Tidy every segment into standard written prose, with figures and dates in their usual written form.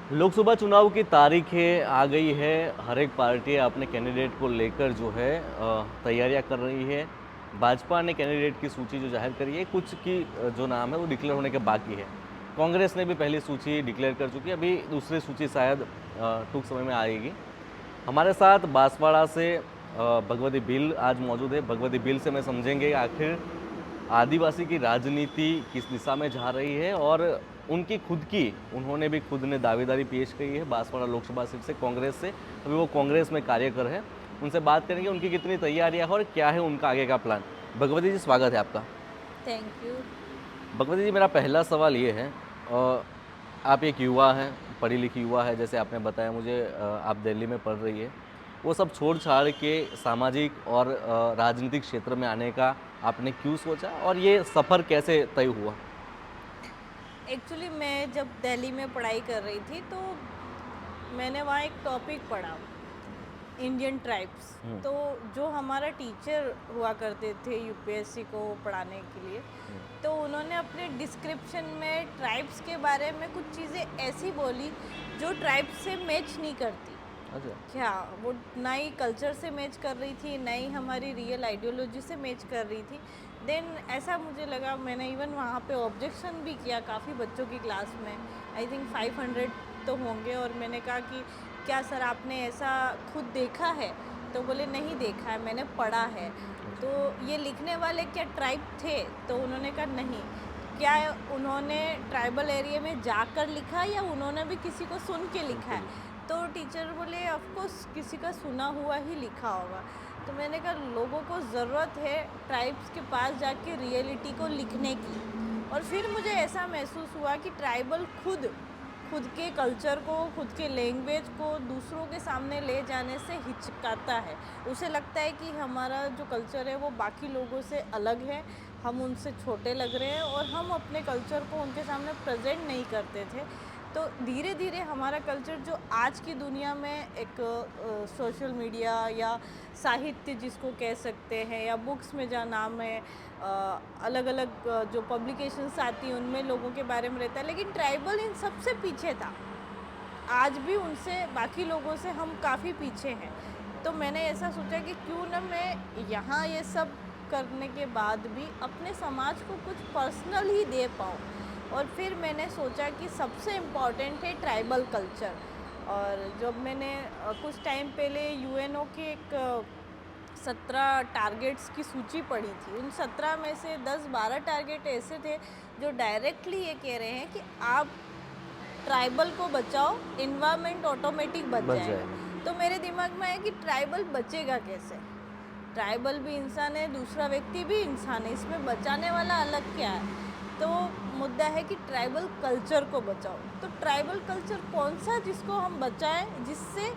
लोकसभा चुनाव की तारीखें आ गई है। हर एक पार्टी अपने कैंडिडेट को लेकर जो है तैयारियां कर रही है। भाजपा ने कैंडिडेट की सूची जो जाहिर करी है, कुछ की जो नाम है वो डिक्लेयर होने के बाकी है। कांग्रेस ने भी पहली सूची डिक्लेयर कर चुकी है, अभी दूसरी सूची शायद टूंक समय में आएगी। हमारे साथ बांसवाड़ा से भगवती बिल आज मौजूद है। भगवती बिल से मैं समझेंगे आखिर आदिवासी की राजनीति किस दिशा में जा रही है और उनकी खुद की उन्होंने भी खुद ने दावेदारी पेश की है बांसवाड़ा लोकसभा सीट से कांग्रेस से। अभी वो कांग्रेस में कार्यकर है, उनसे बात करेंगे उनकी कितनी तैयारियां हैं और क्या है उनका आगे का प्लान। भगवती जी, स्वागत है आपका। Thank you. भगवती जी, मेरा पहला सवाल ये है, आप एक युवा हैं, पढ़ी लिखी युवा है, जैसे आपने बताया मुझे, आप दिल्ली में पढ़ रही है। वो सब छोड़ छाड़ के सामाजिक और राजनीतिक क्षेत्र में आने का आपने क्यों सोचा और ये सफ़र कैसे तय हुआ? एक्चुअली मैं जब दिल्ली में पढ़ाई कर रही थी तो मैंने वहाँ एक टॉपिक पढ़ा, इंडियन ट्राइब्स। तो जो हमारा टीचर हुआ करते थे यूपीएससी को पढ़ाने के लिए, तो उन्होंने अपने डिस्क्रिप्शन में ट्राइब्स के बारे में कुछ चीज़ें ऐसी बोली जो ट्राइब्स से मैच नहीं करती। अच्छा। क्या वो ना ही कल्चर से मैच कर रही थी, ना ही हमारी रियल आइडियोलॉजी से मैच कर रही थी। देन ऐसा मुझे लगा, मैंने इवन वहाँ पे ऑब्जेक्शन भी किया काफ़ी बच्चों की क्लास में, आई थिंक 500 तो होंगे, और मैंने कहा कि क्या सर आपने ऐसा खुद देखा है? तो बोले नहीं देखा है, मैंने पढ़ा है। तो ये लिखने वाले क्या ट्राइब थे? तो उन्होंने कहा नहीं। क्या उन्होंने ट्राइबल एरिया में जाकर लिखा या उन्होंने भी किसी को सुन के लिखा है? तो टीचर बोले ऑफ कोर्स किसी का सुना हुआ ही लिखा होगा। तो मैंने कहा लोगों को ज़रूरत है ट्राइब्स के पास जाके रियलिटी को लिखने की। और फिर मुझे ऐसा महसूस हुआ कि ट्राइबल खुद के कल्चर को, खुद के लैंग्वेज को दूसरों के सामने ले जाने से हिचकाता है। उसे लगता है कि हमारा जो कल्चर है वो बाकी लोगों से अलग है, हम उनसे छोटे लग रहे हैं और हम अपने कल्चर को उनके सामने प्रेजेंट नहीं करते थे। तो धीरे धीरे हमारा कल्चर जो आज की दुनिया में एक सोशल मीडिया या साहित्य जिसको कह सकते हैं, या बुक्स में जहाँ नाम है, अलग अलग जो पब्लिकेशंस आती हैं उनमें लोगों के बारे में रहता है, लेकिन ट्राइबल इन सबसे पीछे था। आज भी उनसे, बाकी लोगों से हम काफ़ी पीछे हैं। तो मैंने ऐसा सोचा कि क्यों ना मैं यहाँ ये सब करने के बाद भी अपने समाज को कुछ पर्सनल ही दे पाऊँ। और फिर मैंने सोचा कि सबसे इम्पॉर्टेंट है ट्राइबल कल्चर। और जब मैंने कुछ टाइम पहले यूएनओ के एक 17 टारगेट्स की सूची पढ़ी थी, उन 17 में से 10-12 टारगेट ऐसे थे जो डायरेक्टली ये कह रहे हैं कि आप ट्राइबल को बचाओ, इन्वायरमेंट ऑटोमेटिक बच बच जाएगा। जाएगा। तो मेरे दिमाग में आया कि ट्राइबल बचेगा कैसे? ट्राइबल भी इंसान है, दूसरा व्यक्ति भी इंसान है, इसमें बचाने वाला अलग क्या है? तो मुद्दा है कि ट्राइबल कल्चर को बचाओ। तो ट्राइबल कल्चर कौन सा जिसको हम बचाएं जिससे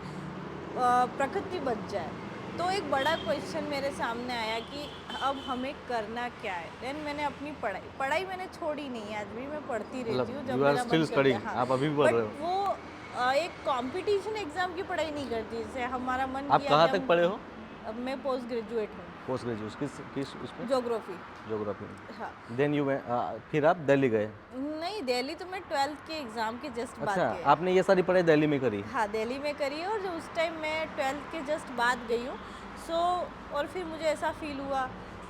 प्रकृति बच जाए? तो एक बड़ा क्वेश्चन मेरे सामने आया कि अब हमें करना क्या है। देन मैंने अपनी पढ़ाई मैंने छोड़ी नहीं है, आज भी मैं पढ़ती रहती हूँ मतलब जब यू आर मेरा स्टिल मन करता है। स्टडिंग, हाँ, आप अभी भी पढ़ रहे बट हो? वो एक कंपटीशन एग्जाम की पढ़ाई नहीं करती, जैसे हमारा मन आप किया कि कहाँ तक हम। पढ़े हो? अब मैं पोस्ट ग्रेजुएट हूँ, पोस्ट ग्रेजुएट किस किस उसमें? ज्योग्राफी। ज्योग्राफी हाँ। में। देन फिर आप दिल्ली गए? नहीं, दिल्ली तो मैं 12th के एग्ज़ाम के जस्ट बाद अच्छा, गई। आपने ये सारी पढ़ाई दिल्ली में करी? हाँ, दिल्ली में करी है, और जो उस टाइम मैं 12th के जस्ट बाद गई हूँ। सो और फिर मुझे ऐसा फ़ील हुआ,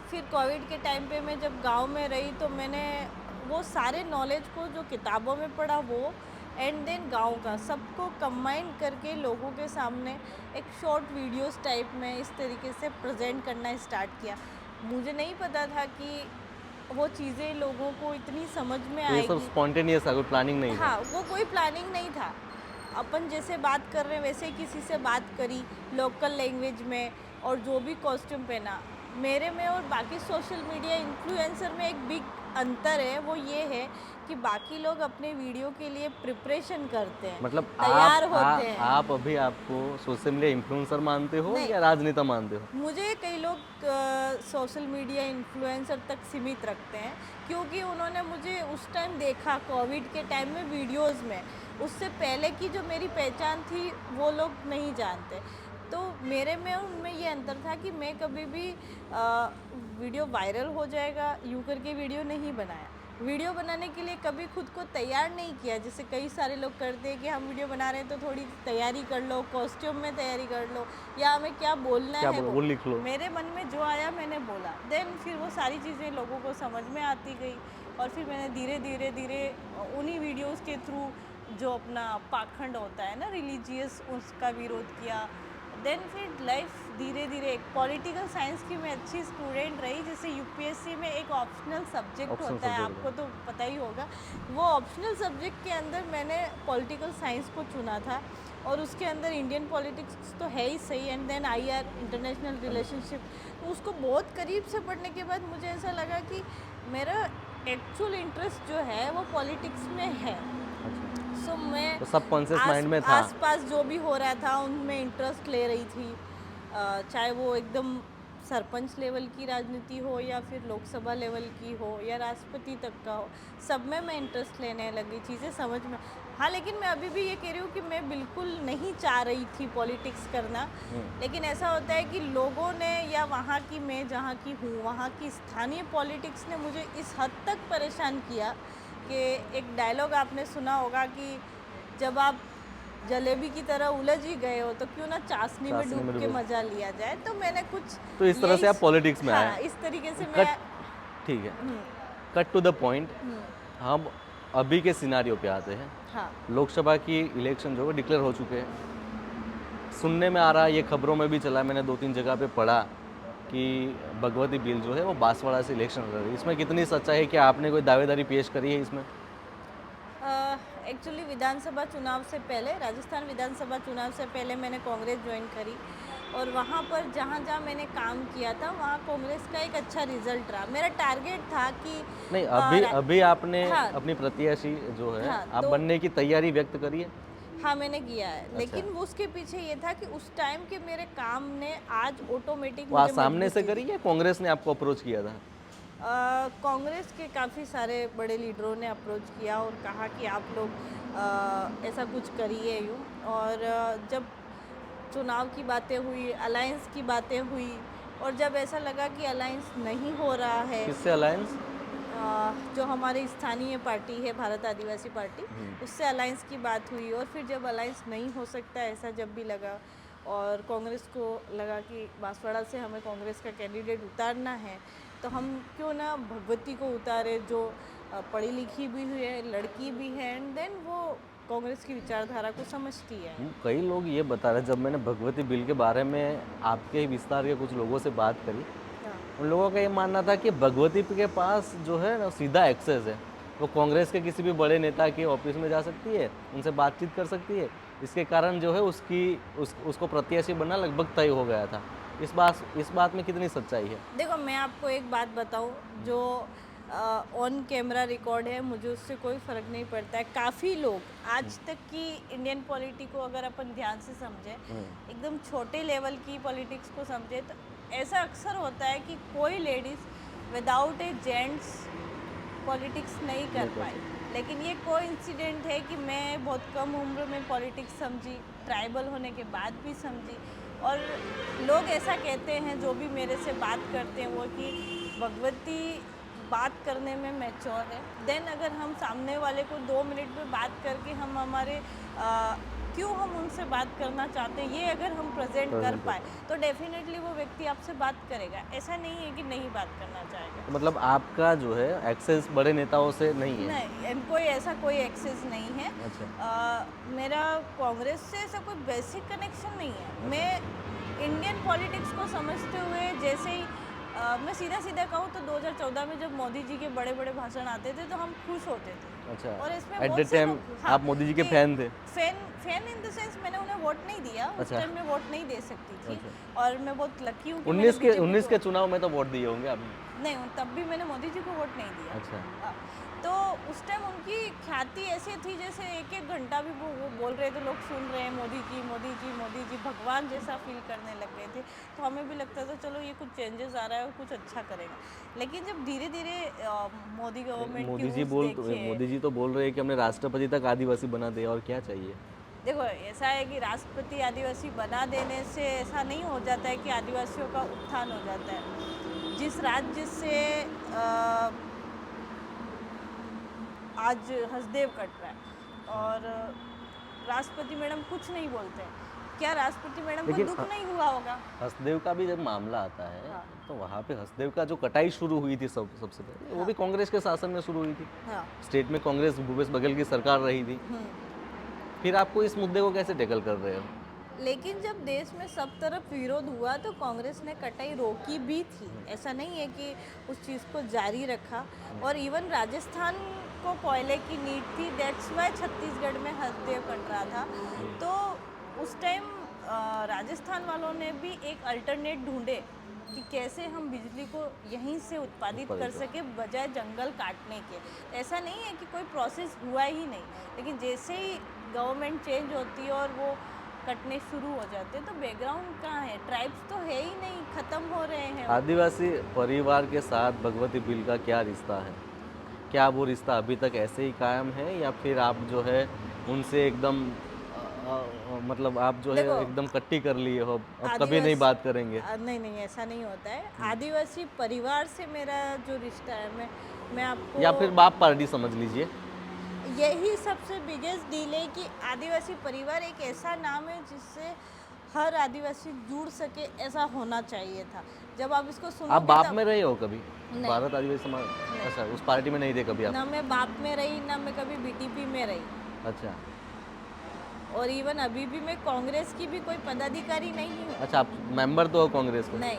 फिर कोविड के टाइम पे मैं जब गांव में रही तो मैंने वो सारे नॉलेज को जो किताबों में पढ़ा वो, एंड देन गांव का सबको कंबाइन करके लोगों के सामने एक शॉर्ट वीडियोस टाइप में इस तरीके से प्रेजेंट करना स्टार्ट किया। मुझे नहीं पता था कि वो चीज़ें लोगों को इतनी समझ में तो ये सब आएगी। स्पॉन्टेनियस था, कोई प्लानिंग नहीं था? हाँ, वो कोई प्लानिंग नहीं था। अपन जैसे बात कर रहे हैं वैसे ही किसी से बात करी लोकल लैंग्वेज में, और जो भी कॉस्ट्यूम पहना। मेरे में और बाकी सोशल मीडिया इन्फ्लुएंसर में एक बिग अंतर है, वो ये है कि बाकी लोग अपने वीडियो के लिए प्रिपरेशन करते हैं, मतलब तैयार होते हैं। आप अभी आपको सोशल मीडिया इन्फ्लुएंसर मानते हो नहीं, या राजनेता मानते हो? मुझे कई लोग सोशल मीडिया इन्फ्लुएंसर तक सीमित रखते हैं, क्योंकि उन्होंने मुझे उस टाइम देखा कोविड के टाइम में वीडियोस में। उससे पहले की जो मेरी पहचान थी वो लोग नहीं जानते। तो मेरे में और उनमें ये अंतर था कि मैं कभी भी वीडियो वायरल हो जाएगा यूँ करके वीडियो नहीं बनाया। वीडियो बनाने के लिए कभी खुद को तैयार नहीं किया, जैसे कई सारे लोग करते हैं कि हम वीडियो बना रहे हैं तो थोड़ी तैयारी कर लो, कॉस्ट्यूम में तैयारी कर लो, या हमें क्या बोलना क्या है बोलो वो लिख लो। मेरे मन में जो आया मैंने बोला। देन फिर वो सारी चीज़ें लोगों को समझ में आती गई, और फिर मैंने धीरे धीरे धीरे उन्हीं वीडियोस के थ्रू जो अपना पाखंड होता है ना रिलीजियस, उसका विरोध किया। देन फिर लाइफ धीरे धीरे एक पॉलिटिकल साइंस की मैं अच्छी स्टूडेंट रही, जैसे यूपीएससी में एक ऑप्शनल सब्जेक्ट ऑप्शनल होता है, सब्जेक्ट आपको तो पता ही होगा। वो ऑप्शनल सब्जेक्ट के अंदर मैंने पॉलिटिकल साइंस को चुना था, और उसके अंदर इंडियन पॉलिटिक्स तो है ही सही, and then IR international relationship. उसको बहुत करीब से पढ़ने के बाद मुझे ऐसा लगा कि मेरा एक्चुअल इंटरेस्ट जो है वो पॉलिटिक्स में है। सो मैं तो सबकॉन्शियस माइंड में था। आसपास जो भी हो रहा था उनमें इंटरेस्ट ले रही थी, चाहे वो एकदम सरपंच लेवल की राजनीति हो या फिर लोकसभा लेवल की हो या राष्ट्रपति तक का हो, सब में मैं इंटरेस्ट लेने लगी, चीज़ें समझ में। हाँ, लेकिन मैं अभी भी ये कह रही हूँ कि मैं बिल्कुल नहीं चाह रही थी पॉलिटिक्स करना, लेकिन ऐसा होता है कि लोगों ने, या वहाँ की, मैं जहाँ की हूँ वहाँ की स्थानीय पॉलिटिक्स ने मुझे इस हद तक परेशान किया कि एक डायलॉग आपने सुना होगा कि जब आप जलेबी की तरह उलझ ही गए हो तो क्यों ना चाशनी में चाशनी में डूब के डूबो। मजा लिया जाए। तो मैंने कुछ तो इस तरह से आप पॉलिटिक्स में हाँ, आए। इस तरीके से कट मैं ठीक है, हम्म, कट टू द पॉइंट। हम्म, हम अभी के सिनारियो पे आते हैं। हाँ लोकसभा की इलेक्शन जो है डिक्लेयर हो चुके हैं। सुनने में आ रहा है, ये खबरों में भी चला, मैंने 2-3 जगह पे पढ़ा कि भगवती बिल जो है वो बांसवाड़ा से इलेक्शन लड़ रही है। इसमें कितनी सच्चाई है? क्या आपने कोई दावेदारी पेश करी है इसमें? एक्चुअली विधानसभा चुनाव से पहले, राजस्थान विधानसभा चुनाव से पहले मैंने कांग्रेस ज्वाइन करी, और वहाँ पर जहाँ जहाँ मैंने काम किया था वहाँ कांग्रेस का एक अच्छा रिजल्ट रहा। मेरा टारगेट था कि नहीं, अभी अभी आपने हाँ अपनी प्रत्याशी जो है हाँ आप तो बनने की तैयारी व्यक्त करी है? हाँ मैंने किया है, लेकिन वो उसके पीछे ये था कि उस टाइम के मेरे काम ने आज ऑटोमेटिक वो आज मुझे सामने से मजबूती करी या कांग्रेस ने आपको अप्रोच किया था? कांग्रेस के काफ़ी सारे बड़े लीडरों ने अप्रोच किया और कहा कि आप लोग ऐसा कुछ करिए यूँ। और जब चुनाव की बातें हुई, अलायंस की बातें हुई, और जब ऐसा लगा कि अलायंस नहीं हो रहा है, किससे अलायंस? जो हमारी स्थानीय पार्टी है भारत आदिवासी पार्टी, उससे अलायंस की बात हुई। और फिर जब अलायंस नहीं हो सकता ऐसा जब भी लगा, और कांग्रेस को लगा कि बांसवाड़ा से हमें कांग्रेस का कैंडिडेट उतारना है, तो हम क्यों ना भगवती को उतारे, जो पढ़ी लिखी भी हुई है, लड़की भी है, एंड देन वो कांग्रेस की विचारधारा को समझती है। कई लोग ये बता रहे, जब मैंने भगवती बिल के बारे में आपके ही विस्तार के कुछ लोगों से बात करी, हाँ। उन लोगों का ये मानना था कि भगवती के पास जो है ना सीधा एक्सेस है। वो कांग्रेस के किसी भी बड़े नेता के ऑफिस में जा सकती है, उनसे बातचीत कर सकती है। इसके कारण जो है उसको प्रत्याशी बनना लगभग तय हो गया था। इस बात में कितनी सच्चाई है? देखो, मैं आपको एक बात बताऊं, जो ऑन कैमरा रिकॉर्ड है, मुझे उससे कोई फ़र्क नहीं पड़ता है। काफ़ी लोग आज तक की इंडियन पॉलिटिक्स को अगर अपन ध्यान से समझें, एकदम छोटे लेवल की पॉलिटिक्स को समझे, तो ऐसा अक्सर होता है कि कोई लेडीज़ विदाउट ए जेंट्स पॉलिटिक्स नहीं कर पाई। लेकिन ये कोइंसिडेंट है कि मैं बहुत कम उम्र में पॉलिटिक्स समझी, ट्राइबल होने के बाद भी समझी। और लोग ऐसा कहते हैं, जो भी मेरे से बात करते हैं, वो कि भगवती बात करने में मैच्योर है। देन अगर हम सामने वाले को 2 मिनट में बात करके हम हमारे क्यों हम उनसे बात करना चाहते हैं, ये अगर हम प्रेजेंट कर पाए, तो डेफिनेटली वो व्यक्ति आपसे बात करेगा। ऐसा नहीं है कि नहीं बात करना चाहेगा। तो मतलब आपका जो है एक्सेस बड़े नेताओं से नहीं है? नहीं, कोई एक्सेस नहीं है। अच्छा। मेरा कांग्रेस से ऐसा कोई बेसिक कनेक्शन नहीं है। मैं इंडियन पॉलिटिक्स को समझते हुए, जैसे ही मैं सीधा सीधा कहूँ तो 2014 में जब मोदी जी के बड़े बड़े भाषण आते थे तो हम खुश होते थे। अच्छा। और इसमें एट बहुत द से टाइम लोग- आप मोदी जी के फैन थे? फैन इन द सेंस, मैंने उन्हें वोट नहीं दिया उस अच्छा। टाइम, मैं वोट नहीं दे सकती थी। अच्छा। और मैं बहुत लकी हूँ कि 19 के चुनाव में तो वोट दिए होंगे आपने? नहीं, तब भी मैंने मोदी जी को वोट नहीं दिया। अच्छा। तो उस टाइम उनकी ख्याति ऐसी थी, जैसे एक एक घंटा भी वो बोल रहे थे, लोग सुन रहे हैं, मोदी जी मोदी जी मोदी जी, भगवान जैसा फील करने लग गए थे। तो हमें भी लगता था चलो ये कुछ चेंजेस आ रहा है और कुछ अच्छा करेगा। लेकिन जब धीरे धीरे मोदी गवर्नमेंट की मोदी जी तो बोल रहे हैं कि हमने राष्ट्रपति तक आदिवासी बना दिया, और क्या चाहिए? देखो, ऐसा है कि राष्ट्रपति आदिवासी बना देने से ऐसा नहीं हो जाता है कि आदिवासियों का उत्थान हो जाता है। जिस राज्य से आज हसदेव कट रहा है और राष्ट्रपति मैडम कुछ नहीं बोलते हैं। क्या राष्ट्रपति मैडम को लेकिन दुख नहीं हुआ होगा? हसदेव का भी जब मामला आता है हाँ। तो वहाँ पे हसदेव का जो कटाई शुरू हुई थी सबसे पहले वो भी कांग्रेस के शासन में शुरू हुई थी। हाँ। स्टेट में कांग्रेस भूपेश बघेल की सरकार रही थी। फिर आपको इस मुद्दे को कैसे टैकल कर रहे हो? लेकिन जब देश में सब तरफ विरोध हुआ तो कांग्रेस ने कटाई रोकी भी थी। ऐसा नहीं है कि उस चीज़ को जारी रखा। और इवन राजस्थान को कोयले की नीड थी, दैट्स वाई छत्तीसगढ़ में हसदेव कट रहा था। तो उस टाइम राजस्थान वालों ने भी एक अल्टरनेट ढूंढे कि कैसे हम बिजली को यहीं से उत्पादित कर सके बजाय जंगल काटने के। ऐसा नहीं है कि कोई प्रोसेस हुआ ही नहीं, लेकिन जैसे ही गवर्नमेंट चेंज होती है और वो कटने शुरू हो जाते हैं तो बैकग्राउंड कहाँ है? ट्राइब्स तो है ही नहीं, खत्म हो रहे हैं। आदिवासी परिवार के साथ भगवती बिल का क्या रिश्ता है? क्या वो रिश्ता अभी तक ऐसे ही कायम है या फिर आप जो है उनसे एकदम मतलब आप जो है देखो, एकदम कट्टी कर लिए हो, अब कभी नहीं आदिवासी बात करेंगे? नहीं नहीं, ऐसा नहीं होता है। आदिवासी परिवार से मेरा जो रिश्ता है, मैं आपको या फिर बाप पार्टी समझ लीजिए। यही सबसे बिगेस्ट डील है कि आदिवासी परिवार एक ऐसा नाम है जिससे हर आदिवासी जुड़ सके, ऐसा होना चाहिए था। जब आप इसको आप सुनोगे बाप तब में रहे हो कभी? नहीं। भारत आदिवासी समाज, अच्छा उस पार्टी में नहीं थे कभी आप? ना मैं बाप में रही, ना मैं कभी बीटीपी में रही। अच्छा और इवन अभी भी मैं कांग्रेस की भी कोई पदाधिकारी नहीं हूँ। अच्छा, आप मेंबर तो हो कांग्रेस के? नहीं,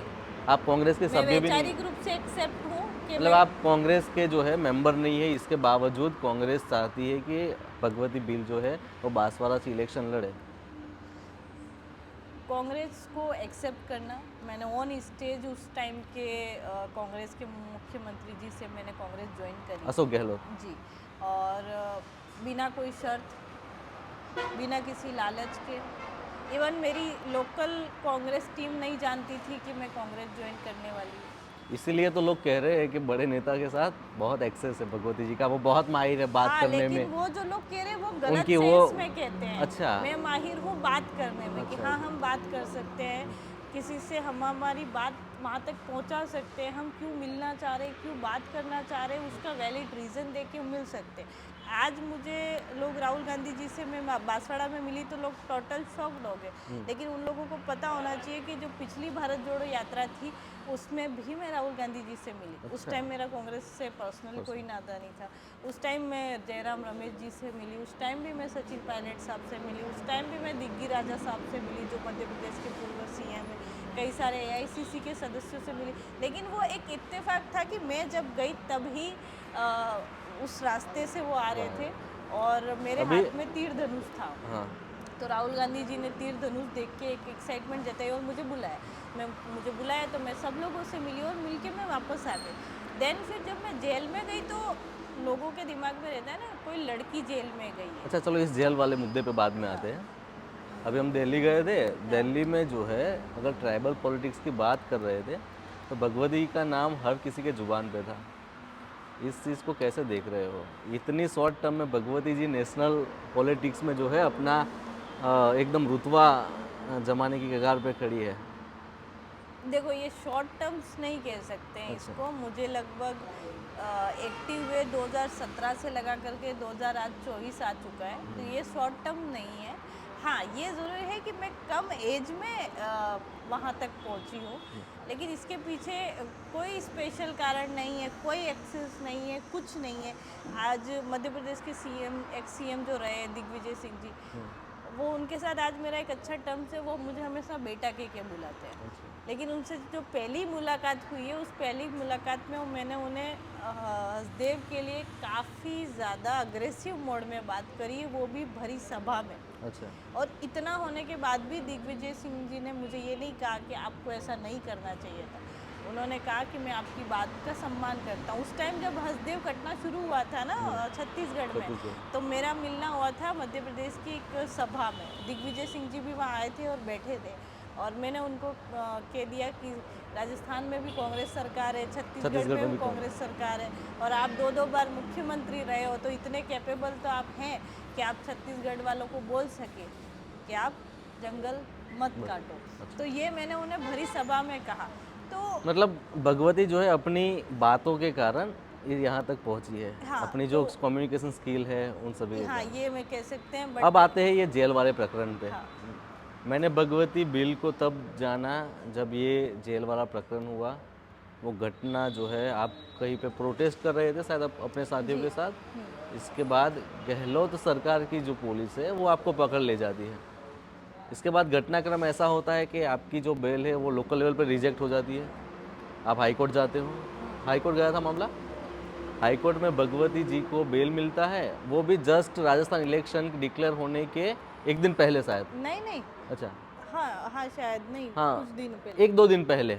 आप कांग्रेस के मैं सभ्य भी नहीं? वैचारिक रूप से एक्सेप्ट हूँ कि मतलब आप कांग्रेस के जो है मेंबर नहीं है, इसके बावजूद कांग्रेस चाहती है कि भगवती बिल जो है वो बांसवाड़ा से इलेक्शन लड़े। कांग्रेस को एक्सेप्ट करना, मैंने ऑन स्टेज उस टाइम के कांग्रेस के मुख्यमंत्री जी से मैंने कांग्रेस ज्वाइन करी अशोक गहलोत जी। और बिना कोई शर्त, बिना किसी लालच के। इवन मेरी लोकल कांग्रेस टीम नहीं जानती थी कि मैं कांग्रेस ज्वाइन करने वाली हूँ। इसीलिए तो लोग कह रहे हैं कि बड़े नेता के साथ बहुत एक्सेस है भगवती जी का, वो बहुत माहिर है बात हाँ, करने लेकिन में। वो जो लोग कह रहे हैं वो गलत उनकी सेंस में कहते हैं। अच्छा। मैं माहिर हूँ बात करने में कि अच्छा। हाँ हम बात कर सकते हैं, किसी से हम हमारी बात वहाँ तक पहुँचा सकते हैं। हम क्यों मिलना चाह रहे हैं, क्यों बात करना चाह रहे हैं, उसका वैलिड रीज़न दे के मिल सकते हैं। आज मुझे लोग राहुल गांधी जी से मैं बांसवाड़ा में मिली तो लोग टोटल शॉक्ड हो गए। लेकिन उन लोगों को पता होना चाहिए कि जो पिछली भारत जोड़ो यात्रा थी उसमें भी मैं राहुल गांधी जी से मिली। उस टाइम मेरा कांग्रेस से पर्सनली कोई नाता नहीं था। उस टाइम मैं जयराम रमेश जी से मिली, उस टाइम भी मैं सचिन पायलट साहब से मिली, उस टाइम भी मैं दिग्गी राजा साहब से मिली जो मध्य प्रदेश के पूर्व सीएम है। कई सारे AICC के सदस्यों से मिली। लेकिन वो एक इत्तेफाक था कि मैं जब गई तभी उस रास्ते से वो आ रहे थे और मेरे हाथ में तीर धनुष था। हाँ। तो राहुल गांधी जी ने तीर धनुष देख के एक एक्साइटमेंट जताई और मुझे बुलाया। मुझे बुलाया तो मैं सब लोगों से मिली और मिल के मैं वापस आ गई। देन फिर जब मैं जेल में गई तो लोगों के दिमाग में रहता है ना कोई लड़की जेल में गई है। अच्छा चलो इस जेल वाले मुद्दे पे बाद में आते हैं। अभी हम दिल्ली गए थे, दिल्ली में जो है अगर ट्राइबल पॉलिटिक्स की बात कर रहे थे तो भगवती का नाम हर किसी के जुबान पे था। इस चीज़ को कैसे देख रहे हो? इतनी शॉर्ट टर्म में भगवती जी नेशनल पॉलिटिक्स में जो है अपना एकदम रुतबा जमाने की कगार पे खड़ी है। देखो ये शॉर्ट टर्म्स नहीं कह सकते हैं इसको। मुझे लगभग एक्टिव हुए 2017 से लगा करके 2024 आ चुका है, तो ये शॉर्ट टर्म नहीं है। हाँ, ये ज़रूर है कि मैं कम एज में वहाँ तक पहुँची हूँ, लेकिन इसके पीछे कोई स्पेशल कारण नहीं है, कोई एक्सेस नहीं है, कुछ नहीं है। आज मध्य प्रदेश के एक्स सीएम जो रहे दिग्विजय सिंह जी, वो उनके साथ आज मेरा एक अच्छा टर्म्स है। वो मुझे हमेशा बेटा के बुलाते हैं। लेकिन उनसे जो पहली मुलाकात हुई है, उस पहली मुलाकात में मैंने उन्हें हसदेव के लिए काफ़ी ज़्यादा अग्रेसिव मोड में बात करी है, वो भी भरी सभा में। अच्छा। और इतना होने के बाद भी दिग्विजय सिंह जी ने मुझे ये नहीं कहा कि आपको ऐसा नहीं करना चाहिए था। उन्होंने कहा कि मैं आपकी बात का सम्मान करता हूँ। उस टाइम जब हसदेव कटना शुरू हुआ था ना छत्तीसगढ़ में, तो मेरा मिलना हुआ था मध्य प्रदेश की एक सभा में। दिग्विजय सिंह जी भी वहाँ आए थे और बैठे थे और मैंने उनको कह दिया कि राजस्थान में भी कांग्रेस सरकार है, छत्तीसगढ़ में भी कांग्रेस सरकार है और आप 2-2 बार मुख्यमंत्री रहे हो, तो इतने कैपेबल तो आप हैं कि आप छत्तीसगढ़ वालों को बोल सके कि आप जंगल मत काटो। तो ये मैंने उन्हें भरी सभा में कहा। तो मतलब भगवती जो है अपनी बातों के कारण ये यहाँ तक पहुँची है, हाँ, अपनी जो तो कम्युनिकेशन स्किल है उन सभी के हाँ कारण। ये मैं कह सकते हैं अब बट आते हैं ये जेल वाले प्रकरण पे। हाँ मैंने भगवती बिल को तब जाना जब ये जेल वाला प्रकरण हुआ। वो घटना जो है, आप कहीं पे प्रोटेस्ट कर रहे थे शायद अपने साथियों जी के साथ। इसके बाद गहलोत सरकार की जो पुलिस है वो आपको पकड़ ले जाती है। इसके बाद घटनाक्रम ऐसा होता है कि आपकी जो बेल है वो लोकल लेवल पर रिजेक्ट हो जाती है। आप हाई कोर्ट जाते हो। हाई कोर्ट गया था मामला। हाई कोर्ट में भगवती जी को बेल मिलता है, वो भी जस्ट राजस्थान इलेक्शन डिक्लेयर होने के एक दिन पहले शायद। नहीं नहीं अच्छा, हाँ हाँ शायद नहीं हाँ, कुछ दिन पहले। एक दो दिन पहले।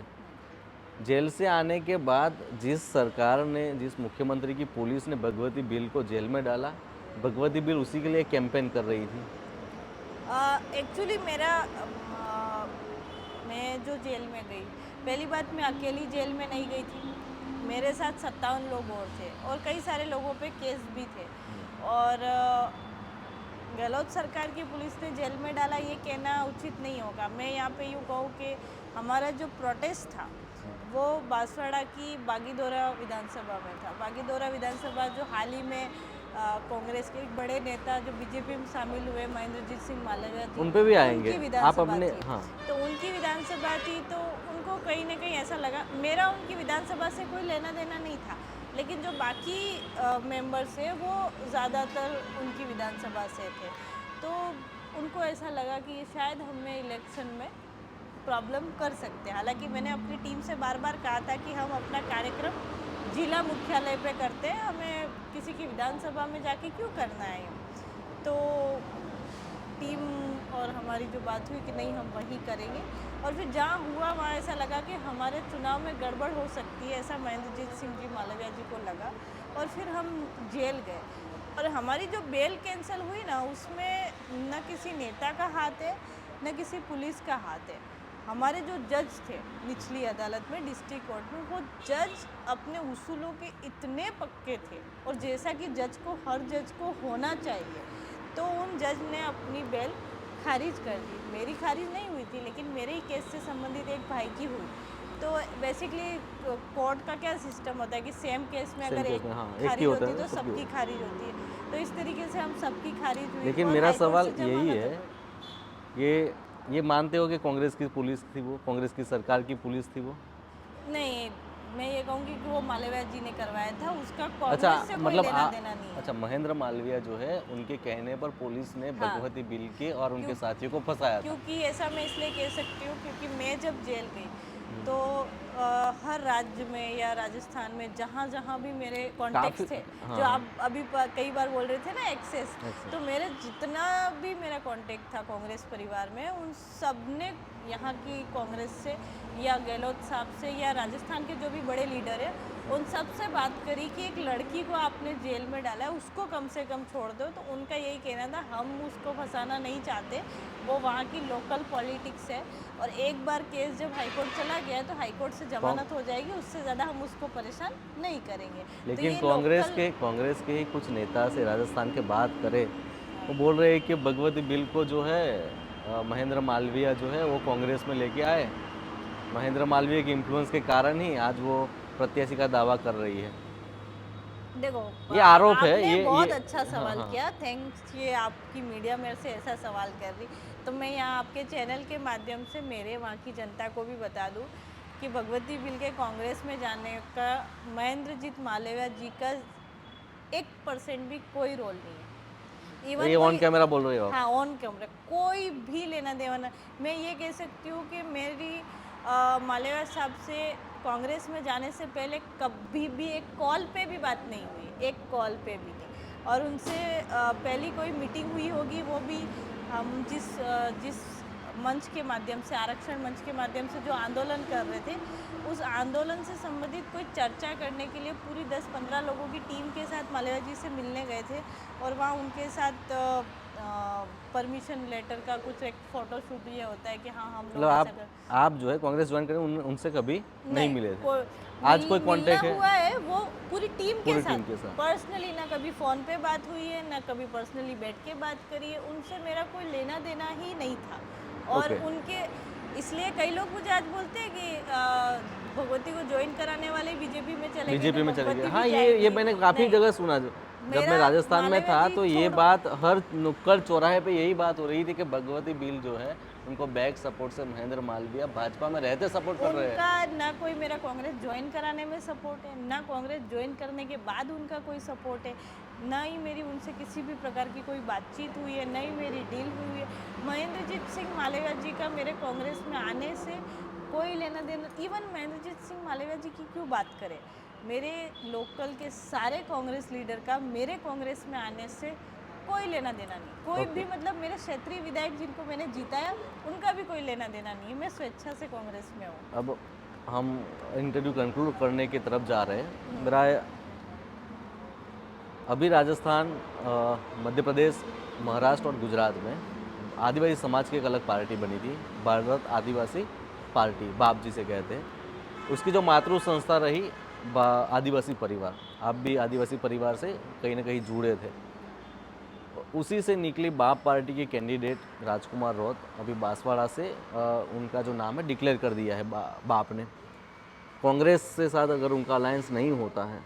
जेल से आने के बाद जिस सरकार ने, जिस मुख्यमंत्री की पुलिस ने भगवती बिल को जेल में डाला, भगवती बिल उसी के लिए कैंपेन कर रही थी। एक्चुअली मेरा मैं जो जेल में गई, पहली बात मैं अकेली जेल में नहीं गई थी, मेरे साथ 57 लोग और थे और कई सारे लोगों पे केस भी थे। और गहलोत सरकार की पुलिस ने जेल में डाला ये कहना उचित नहीं होगा। मैं यहाँ पे यूँ कहूँ कि हमारा जो प्रोटेस्ट था वो बांसवाड़ा की बागीदोरा विधानसभा में था। बागीदोरा विधानसभा जो हाल ही में कांग्रेस के एक बड़े नेता जो बीजेपी में शामिल हुए महेंद्रजीत सिंह मालविया जी, उन पे भी आएंगे उनकी आप विधानसभा अपने। थी। हाँ, तो उनकी विधानसभा थी तो उनको कहीं ना कहीं ऐसा लगा, मेरा उनकी विधानसभा से कोई लेना देना नहीं था, लेकिन जो बाकी मेंबर्स है वो ज़्यादातर उनकी विधानसभा से थे। तो उनको ऐसा लगा कि शायद हमें इलेक्शन में प्रॉब्लम कर सकते हैं। हालांकि मैंने अपनी टीम से बार बार कहा था कि हम अपना कार्यक्रम जिला मुख्यालय पे करते हैं, हमें किसी की विधानसभा में जाके क्यों करना है। तो टीम और हमारी जो बात हुई कि नहीं हम वही करेंगे, और फिर जहाँ हुआ वहाँ ऐसा लगा कि हमारे चुनाव में गड़बड़ हो सकती है, ऐसा महेंद्रजीत सिंह जी मालविया जी को लगा और फिर हम जेल गए। और हमारी जो बेल कैंसिल हुई ना, उसमें न किसी नेता का हाथ है न किसी पुलिस का हाथ है। हमारे जो जज थे निचली अदालत में, डिस्ट्रिक्ट कोर्ट में, वो जज अपने उसूलों के इतने पक्के थे और जैसा कि जज को, हर जज को होना चाहिए, तो उन जज ने अपनी बेल खारिज कर दी। मेरी खारिज नहीं हुई थी, लेकिन मेरे ही केस से संबंधित एक भाई की हुई। तो बेसिकली कोर्ट का क्या सिस्टम होता है कि सेम केस में अगर एक हाँ, एक ही खारिज होता होती है तो सबकी। सबकी खारिज होती है। तो इस तरीके से हम सबकी खारिज हुई। लेकिन और मेरा हाई कोर्ट सवाल से यही जमानत है, हो गई। ये मानते हो कि कांग्रेस की पुलिस थी वो, कांग्रेस की सरकार की पुलिस थी वो? नहीं, मैं ये कहूँगी कि वो मालविया जी ने करवाया था, उसका अच्छा, कांग्रेस से कोई मतलब लेना देना नहीं है। अच्छा, महेंद्र मालवीय जो है उनके कहने पर पुलिस ने हाँ, भगवती बिल के और उनके क्यों साथियों को फंसाया था। क्योंकि ऐसा मैं इसलिए कह सकती हूँ क्योंकि मैं जब जेल गई तो हर राज्य में या राजस्थान में जहाँ जहाँ भी मेरे काफी। कॉन्टेक्ट्स थे, हाँ, जो हाँ, आप अभी कई बार बोल रहे थे ना एक्सेस, अच्छा। तो मेरे जितना भी मेरा कॉन्टेक्ट था कांग्रेस परिवार में, उन सब ने यहाँ की कांग्रेस से या गहलोत साहब से या राजस्थान के जो भी बड़े लीडर हैं उन सब से बात करी कि एक लड़की को आपने जेल में डाला है, उसको कम से कम छोड़ दो। तो उनका यही कहना था, हम उसको फंसाना नहीं चाहते, वो वहाँ की लोकल पॉलिटिक्स है, और एक बार केस जब हाईकोर्ट चला गया तो हाईकोर्ट से जमानत हो जाएगी, उससे ज़्यादा हम उसको परेशान नहीं करेंगे। तो लेकिन ये कांग्रेस के ही कुछ नेता से राजस्थान के बात करें, वो बोल रहे हैं कि भगवती बिल को जो है महेंद्र मालवीय जो है वो कांग्रेस में लेके आए। महेंद्र मालवीय के इन्फ्लुएंस के कारण ही आज वो प्रत्याशी का दावा कर रही है। देखो, ये आरोप है, आपने बहुत ये अच्छा हाँ, सवाल हाँ। किया, थैंक्स। ये आपकी मीडिया मेरे से ऐसा सवाल कर रही, तो मैं यहाँ आपके चैनल के माध्यम से मेरे वहाँ की जनता को भी बता दूँ कि भगवती बिल के कांग्रेस में जाने का महेंद्रजीत मालविया जी का 1% भी कोई रोल नहीं है। ये ऑन कैमरा बोल रहे हो आप? हाँ, ऑन कैमरा कोई भी लेना देना। मैं ये कह सकती हूँ कि मेरी मालविया साहब से कांग्रेस में जाने से पहले कभी भी एक कॉल पे भी बात नहीं हुई, एक कॉल पे भी नहीं। और उनसे पहली कोई मीटिंग हुई होगी, वो भी हम जिस मंच के माध्यम से, आरक्षण मंच के माध्यम से जो आंदोलन कर रहे थे, उस आंदोलन से संबंधित कोई चर्चा करने के लिए पूरी 10-15 लोगों की टीम के साथ मालविया जी से मिलने गए थे, और वहाँ उनके साथ परमिशन लेटर का कुछ एक फोटो शूट ये होता है कि हाँ हम लोग मतलब ऐसा आप जो है कांग्रेस ज्वाइन करें, उनसे कभी नहीं मिले थे? आज कोई मिलना कांटेक्ट है? हुआ है वो पूरी टीम के पूरी साथ, टीम के साथ। पर्सनली ना कभी फ़ोन पे बात हुई है, ना कभी पर्सनली बैठ के बात करी है, उनसे मेरा कोई लेना देना ही नहीं था। और ओके। उनके इसलिए कई लोग मुझे आज बोलते हैं कि भगवती को ज्वाइन कराने वाले बीजेपी में चले गए बीजेपी तो में चले भगवती गए। भी हाँ, ये जाएगी। मैंने काफ़ी नहीं, जगह सुना। जब मैं मेरा राजस्थान में मालवीय था जी तो ये छोड़ो। बात हर नुक्कड़ चौराहे पे यही बात हो रही थी कि भगवती बिल जो है उनको बैक सपोर्ट से महेंद्र मालवीय भाजपा में रहते सपोर्ट कर रहे हैं। उनका ना कोई मेरा कांग्रेस ज्वाइन कराने में सपोर्ट है, ना कांग्रेस ज्वाइन करने के बाद उनका कोई सपोर्ट है, ना ही मेरी उनसे किसी भी प्रकार की कोई बातचीत हुई है, ना ही मेरी डील हुई है। महेंद्रजीत सिंह मालवीय जी का मेरे कांग्रेस में आने से कोई लेना देना, इवन महेंद्रजीत सिंह मालवीय जी की क्यों बात करें, मेरे लोकल के सारे कांग्रेस लीडर का मेरे कांग्रेस में आने से कोई लेना देना नहीं। कोई भी मतलब मेरे क्षेत्रीय विधायक जिनको मैंने जीताया उनका भी कोई लेना देना नहीं है। मैं स्वेच्छा से कांग्रेस में हूँ। अब हम इंटरव्यू कंक्लूड करने की तरफ जा रहे हैं। मेरा अभी राजस्थान, मध्य प्रदेश, महाराष्ट्र और गुजरात में आदिवासी समाज की एक अलग पार्टी बनी थी, भारत आदिवासी पार्टी, बाप जिसे कहते हैं। उसकी जो मातृ संस्था रही आदिवासी परिवार। आप भी आदिवासी परिवार से कहीं ना कहीं जुड़े थे। उसी से निकली बाप पार्टी के कैंडिडेट राजकुमार रौत अभी बांसवाड़ा से उनका जो नाम है डिक्लेयर कर दिया है बाप ने। कांग्रेस से साथ अगर उनका अलायंस नहीं होता है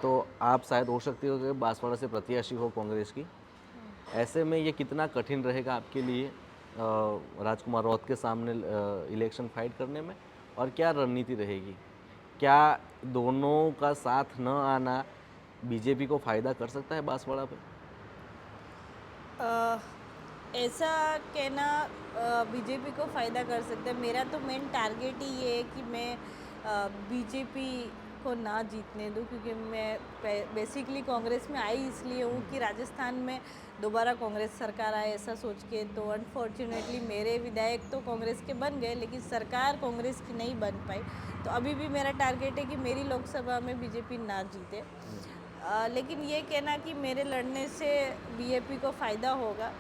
तो आप शायद हो सकती हो कि बांसवाड़ा से प्रत्याशी हो कांग्रेस की। ऐसे में ये कितना कठिन रहेगा आपके लिए राजकुमार रौत के सामने इलेक्शन फाइट करने में, और क्या रणनीति रहेगी? क्या दोनों का साथ न आना बीजेपी को फ़ायदा कर सकता है बांसवाड़ा पे? ऐसा कहना बीजेपी को फ़ायदा कर सकता है। मेरा तो मेन टारगेट ही ये है कि मैं बीजेपी को ना जीतने दूं, क्योंकि मैं बेसिकली कांग्रेस में आई इसलिए हूँ कि राजस्थान में दोबारा कांग्रेस सरकार आए ऐसा सोच के। तो अनफॉर्चुनेटली मेरे विधायक तो कांग्रेस के बन गए लेकिन सरकार कांग्रेस की नहीं बन पाई। तो अभी भी मेरा टारगेट है कि मेरी लोकसभा में बीजेपी ना जीते। लेकिन ये कहना कि मेरे लड़ने से बीजेपी को फ़ायदा होगा,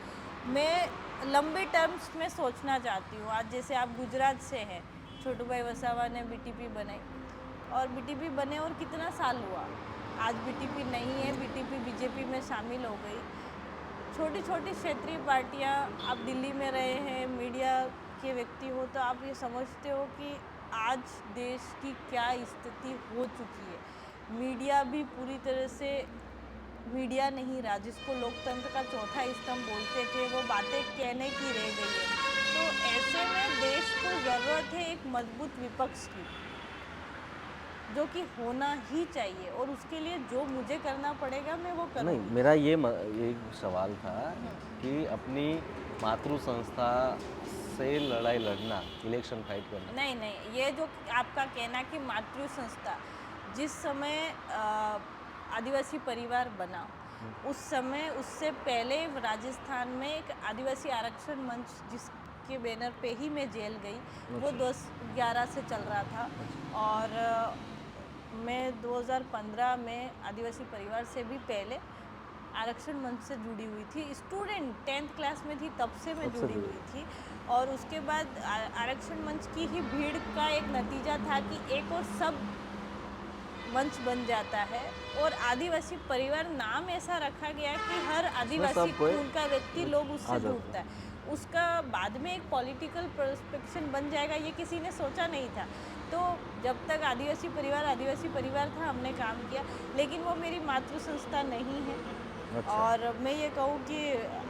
मैं लंबे टर्म्स में सोचना चाहती हूँ। आज जैसे आप गुजरात से हैं, छोटूभाई वसावा ने बीटीपी बनाई और बीटीपी बने और कितना साल हुआ, आज बीटीपी नहीं है, बीटीपी बीजेपी में शामिल हो गई। छोटी छोटी क्षेत्रीय पार्टियाँ, आप दिल्ली में रहे हैं, मीडिया के व्यक्ति हो, तो आप ये समझते हो कि आज देश की क्या स्थिति हो चुकी है। मीडिया भी पूरी तरह से मीडिया नहीं रहा, जिसको लोकतंत्र का चौथा स्तंभ बोलते थे, वो बातें कहने की रह गई है। तो ऐसे में देश को ज़रूरत है एक मजबूत विपक्ष की, जो कि होना ही चाहिए, और उसके लिए जो मुझे करना पड़ेगा मैं वो करूँगी। नहीं, मेरा ये एक सवाल था कि अपनी मातृ संस्था से लड़ाई लड़ना, इलेक्शन फाइट करना। नहीं, ये जो आपका कहना कि मातृ संस्था, जिस समय आदिवासी परिवार बना उस समय, उससे पहले राजस्थान में एक आदिवासी आरक्षण मंच जिसके बैनर पे ही मैं जेल गई, वो 2011 से चल रहा था। और मैं 2015 में आदिवासी परिवार से भी पहले आरक्षण मंच से जुड़ी हुई थी। स्टूडेंट 10th क्लास में थी तब से मैं जुड़ी हुई थी। और उसके बाद आरक्षण मंच की ही भीड़ का एक नतीजा था कि एक और सब मंच बन जाता है, और आदिवासी परिवार नाम ऐसा रखा गया कि हर आदिवासी खून का व्यक्ति लोग उससे जुड़ता है। उसका बाद में एक पॉलिटिकल पर्सपेक्शन बन जाएगा, ये किसी ने सोचा नहीं था। तो जब तक आदिवासी परिवार था, हमने काम किया, लेकिन वो मेरी मातृ संस्था नहीं है। अच्छा। और मैं ये कहूँ कि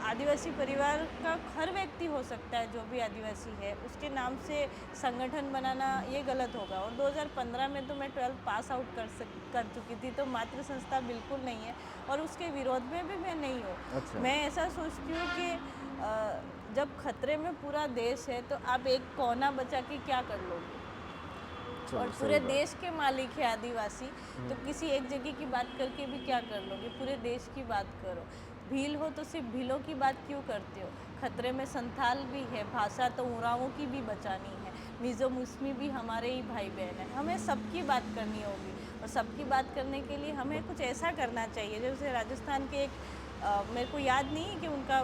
आदिवासी परिवार का हर व्यक्ति हो सकता है, जो भी आदिवासी है, उसके नाम से संगठन बनाना ये गलत होगा। और 2015 में तो मैं 12th पास आउट कर चुकी थी, तो मातृ संस्था बिल्कुल नहीं है, और उसके विरोध में भी मैं नहीं हूँ। अच्छा। मैं ऐसा सोचती हूँ कि जब खतरे में पूरा देश है तो आप एक कोना बचा के क्या कर लोगे, और पूरे देश के मालिक है आदिवासी, तो किसी एक जगह की बात करके भी क्या कर लोगे, पूरे देश की बात करो। भील हो तो सिर्फ भीलों की बात क्यों करते हो? खतरे में संथाल भी है, भाषा तो उरावों की भी बचानी है, मिज़ो मुस्मी भी हमारे ही भाई बहन है। हमें सबकी बात करनी होगी, और सबकी बात करने के लिए हमें कुछ ऐसा करना चाहिए। जैसे राजस्थान के एक मेरे को याद नहीं है कि उनका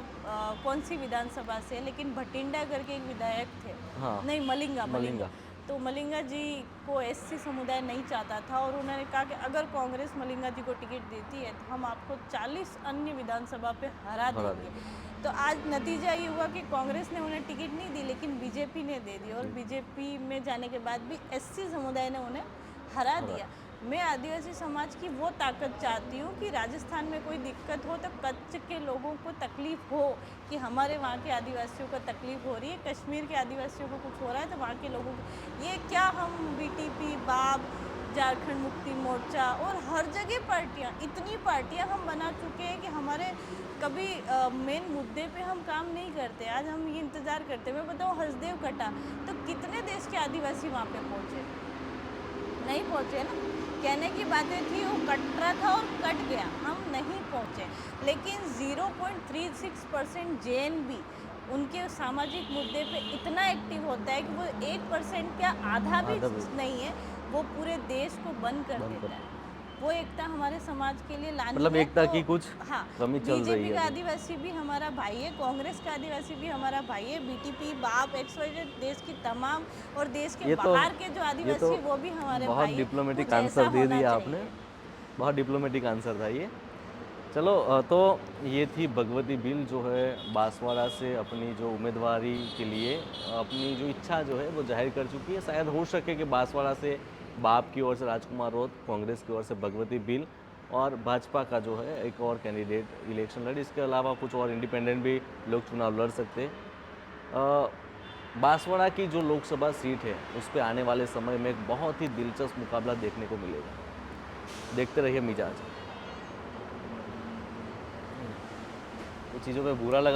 कौन सी विधानसभा से, लेकिन भटिंडा करके एक विधायक थे। हाँ। नहीं, मलिंगा। तो मलिंगा जी को एससी समुदाय नहीं चाहता था और उन्होंने कहा कि अगर कांग्रेस मलिंगा जी को टिकट देती है तो हम आपको 40 अन्य विधानसभा पे हरा हरा देंगे। तो आज नतीजा ये हुआ कि कांग्रेस ने उन्हें टिकट नहीं दी लेकिन बीजेपी ने दे दी और बीजेपी में जाने के बाद भी एससी समुदाय ने उन्हें हरा दिया। मैं आदिवासी समाज की वो ताकत चाहती हूँ कि राजस्थान में कोई दिक्कत हो तो कच्छ के लोगों को तकलीफ़ हो कि हमारे वहाँ के आदिवासियों को तकलीफ़ हो रही है, कश्मीर के आदिवासियों को कुछ हो रहा है तो वहाँ के लोगों को ये क्या हम बीटीपी, बाप, झारखंड मुक्ति मोर्चा और हर जगह पार्टियाँ, इतनी पार्टियाँ हम बना चुके हैं कि हमारे कभी मेन मुद्दे पे हम काम नहीं करते। आज हम ये इंतज़ार करते हैं। मैं बताऊँ हसदेव कटा तो कितने देश के आदिवासी वहाँ पे पहुँचे? नहीं पहुँचे ना। कहने की बातें थी वो कट रहा था और कट गया, हम नहीं पहुँचे। लेकिन 0.36% जैन भी उनके सामाजिक मुद्दे पे इतना एक्टिव होता है कि वो 1% क्या आधा भी नहीं है, वो पूरे देश को बंद कर देता है। वो एकता हमारे समाज के लिए लानी मतलब है। एकता तो की कुछ हाँ, कमी चल रही बीजेपी का है। आदिवासी भी हमारा भाई है, कांग्रेस का आदिवासी भी हमारा भाई है, बीटीपी, बाप, XYZ देश की तमाम और देश के बाहर के जो आदिवासी है वो भी हमारे बहुत भाई है। डिप्लोमेटिक कुछ ऐसा आंसर दे होना दिया आपने, चाहिए। बहुत डिप्लोमेटिक आंसर था ये। चलो तो ये थी भगवती बिल जो है बांसवाड़ा से अपनी जो उम्मीदवारी के लिए अपनी जो इच्छा जो है वो जाहिर कर चुकी है। शायद हो सके कि बांसवाड़ा से बाप की ओर से राजकुमार रोत, कांग्रेस की ओर से भगवती बिल और भाजपा का जो है एक और कैंडिडेट इलेक्शन लड़े। इसके अलावा कुछ और इंडिपेंडेंट भी लोग चुनाव लड़ सकते हैं। बांसवाड़ा की जो लोकसभा सीट है उस पर आने वाले समय में एक बहुत ही दिलचस्प मुकाबला देखने को मिलेगा। देखते रहिए मिजाज। चीज़ों पे बुरा लगा